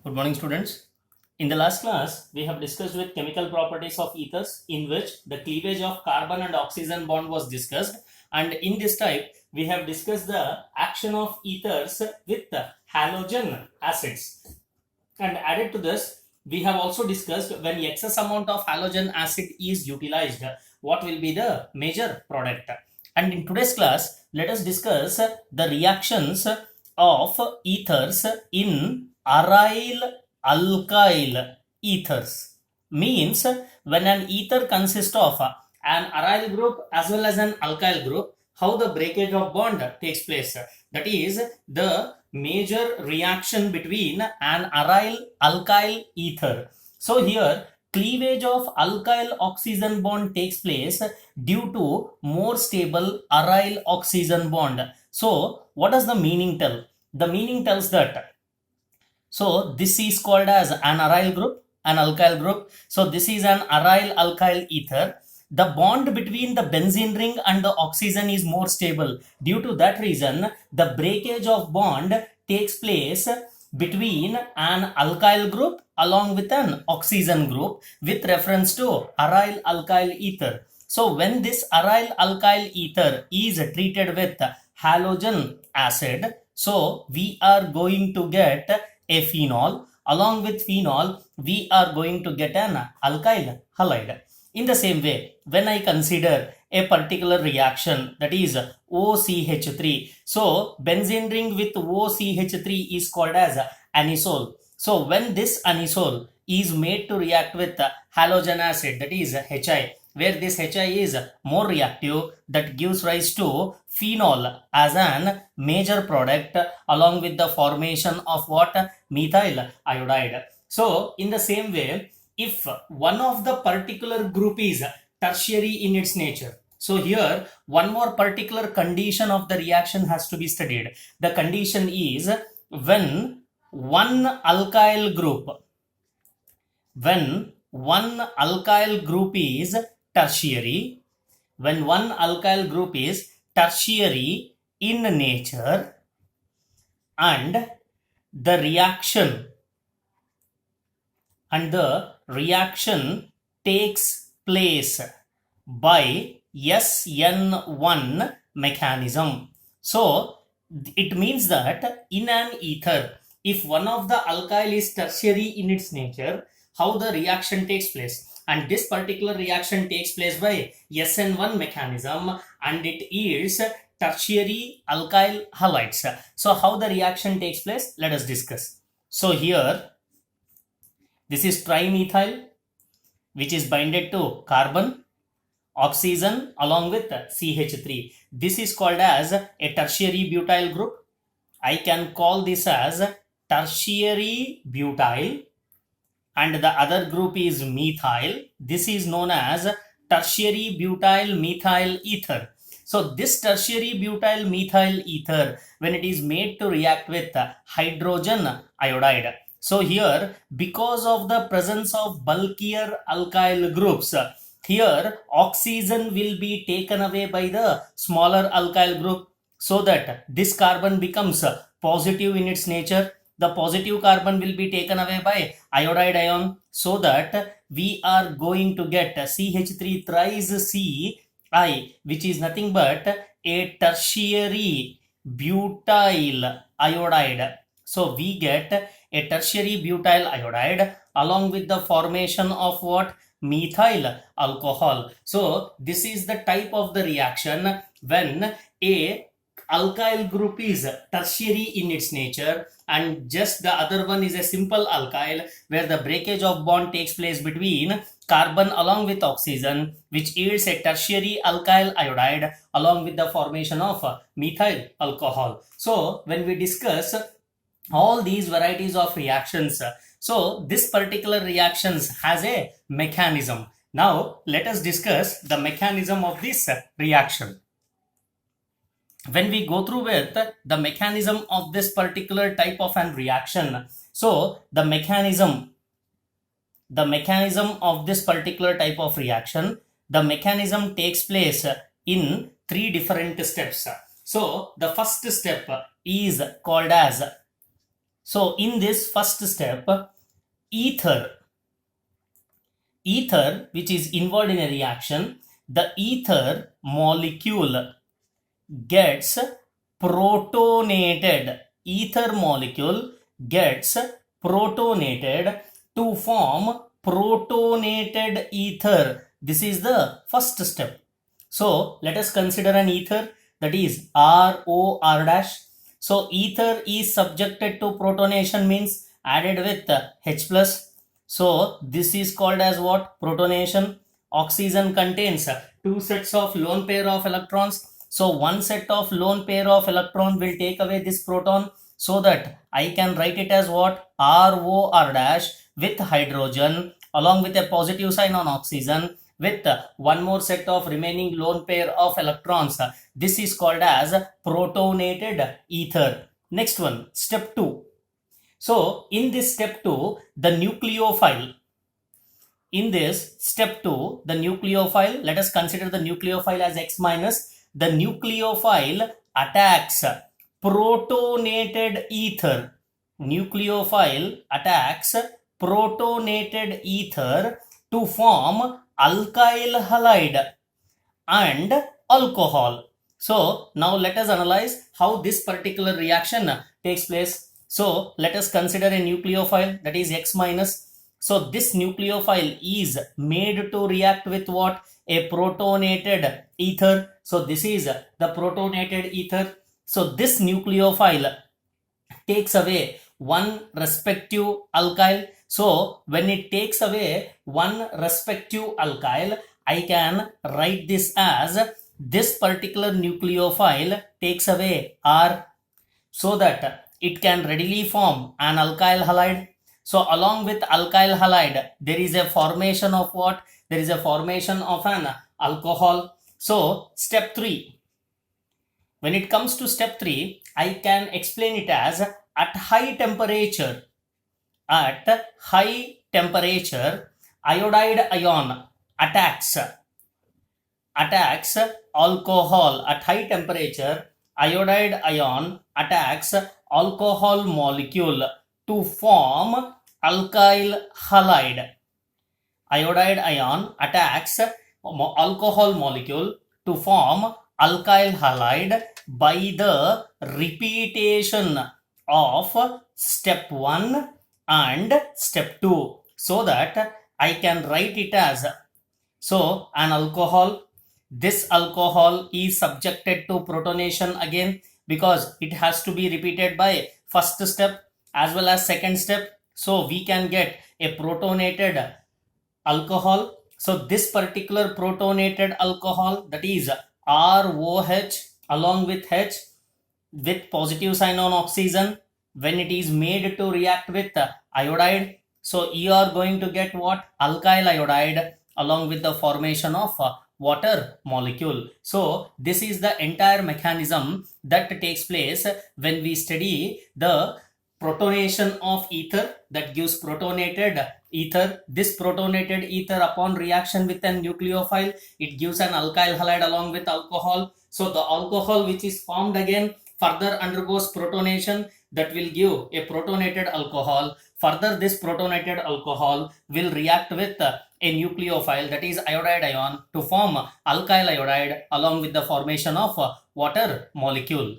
Good morning, students. In the last class, we have discussed with chemical properties of ethers, in which the cleavage of carbon and oxygen bond was discussed. And in this type, we have discussed the action of ethers with halogen acids. And added to this, we have also discussed when excess amount of halogen acid is utilized, what will be the major product. And in today's class, let us discuss the reactions of ethers in aryl alkyl ethers. Means when an ether consists of an aryl group as well as an alkyl group, how the breakage of bond takes place. That is the major reaction between an aryl alkyl ether. So here cleavage of alkyl oxygen bond takes place due to more stable aryl oxygen bond. So what does the meaning tell? The meaning tells that, so this is called as an aryl group, an alkyl group. So this is an aryl alkyl ether. The bond between the benzene ring and the oxygen is more stable. Due to that reason, the breakage of bond takes place between an alkyl group along with an oxygen group with reference to aryl alkyl ether. So when this aryl alkyl ether is treated with halogen acid, so we are going to get a phenol. Along with phenol, we are going to get an alkyl halide. In the same way, when I consider a particular reaction, that is OCH3. So benzene ring with OCH3 is called as anisole. So when this anisole is made to react with halogen acid, that is HI, where this HI is more reactive, that gives rise to phenol as an major product along with the formation of what? Methyl iodide. So in the same way, if one of the particular group is tertiary in its nature, so here one more particular condition of the reaction has to be studied. The condition is when one alkyl group is tertiary, when one alkyl group is tertiary in nature and the reaction takes place by SN1 mechanism. So it means that in an ether, if one of the alkyl is tertiary in its nature, how the reaction takes place? And this particular reaction takes place by SN1 mechanism and it yields tertiary alkyl halides. So how the reaction takes place? Let us discuss. So here this is trimethyl, which is binded to carbon, oxygen along with CH3. This is called as a tertiary butyl group. I can call this as tertiary butyl, and the other group is methyl. This is known as tertiary butyl methyl ether. So this tertiary butyl methyl ether, when it is made to react with hydrogen iodide, so here because of the presence of bulkier alkyl groups, here oxygen will be taken away by the smaller alkyl group, so that this carbon becomes positive in its nature. The positive carbon will be taken away by iodide ion, so that we are going to get CH3 thrice Ci, which is nothing but a tertiary butyl iodide. So we get a tertiary butyl iodide along with the formation of what? Methyl alcohol. So this is the type of the reaction when a alkyl group is tertiary in its nature and just the other one is a simple alkyl, where the breakage of bond takes place between carbon along with oxygen, which yields a tertiary alkyl iodide along with the formation of methyl alcohol. So when we discuss all these varieties of reactions, so this particular reactions has a mechanism. Now let us discuss the mechanism of this reaction. When we go through with the mechanism of this particular type of an reaction, so the mechanism of this particular type of reaction, the mechanism takes place in 3 different steps. So the first step is called as So in this first step, ether which is involved in a reaction, the ether molecule gets protonated. Ether molecule gets protonated to form protonated ether. This is the first step. So let us consider an ether, that is ROR dash. So ether is subjected to protonation, means added with H plus. So this is called as what? Protonation. Oxygen contains two sets of lone pair of electrons. So one set of lone pair of electron will take away this proton, so that I can write it as what? ROR dash with hydrogen along with a positive sign on oxygen with one more set of remaining lone pair of electrons. This is called as protonated ether. Next one, step 2. So in this step 2, the nucleophile. In this step 2, the nucleophile, let us consider the nucleophile as X minus. The nucleophile attacks protonated ether. Nucleophile attacks protonated ether to form alkyl halide and alcohol. So now let us analyze how this particular reaction takes place. So let us consider a nucleophile, that is X minus. So this nucleophile is made to react with what? A protonated ether. So this is the protonated ether. So this nucleophile takes away one respective alkyl. So when it takes away one respective alkyl, I can write this as this particular nucleophile takes away R, so that it can readily form an alkyl halide. So along with alkyl halide, there is a formation of what? There is a formation of an alcohol. So step 3. When it comes to step 3, I can explain it as at high temperature, iodide ion attacks alcohol. At high temperature, iodide ion attacks alcohol molecule to form alkyl halide. Iodide ion attacks alcohol molecule to form alkyl halide by the repetition of step 1 and step 2, so that I can write it as, so an alcohol, this alcohol is subjected to protonation again, because it has to be repeated by first step as well as second step. So we can get a protonated alcohol. So this particular protonated alcohol, that is ROH along with H with positive sign on oxygen, when it is made to react with iodide, so you are going to get what? Alkyl iodide along with the formation of water molecule. So this is the entire mechanism that takes place when we study the protonation of ether, that gives protonated ether. This protonated ether, upon reaction with a nucleophile, it gives an alkyl halide along with alcohol. So the alcohol which is formed again further undergoes protonation, that will give a protonated alcohol. Further, this protonated alcohol will react with a nucleophile, that is iodide ion, to form alkyl iodide along with the formation of water molecule.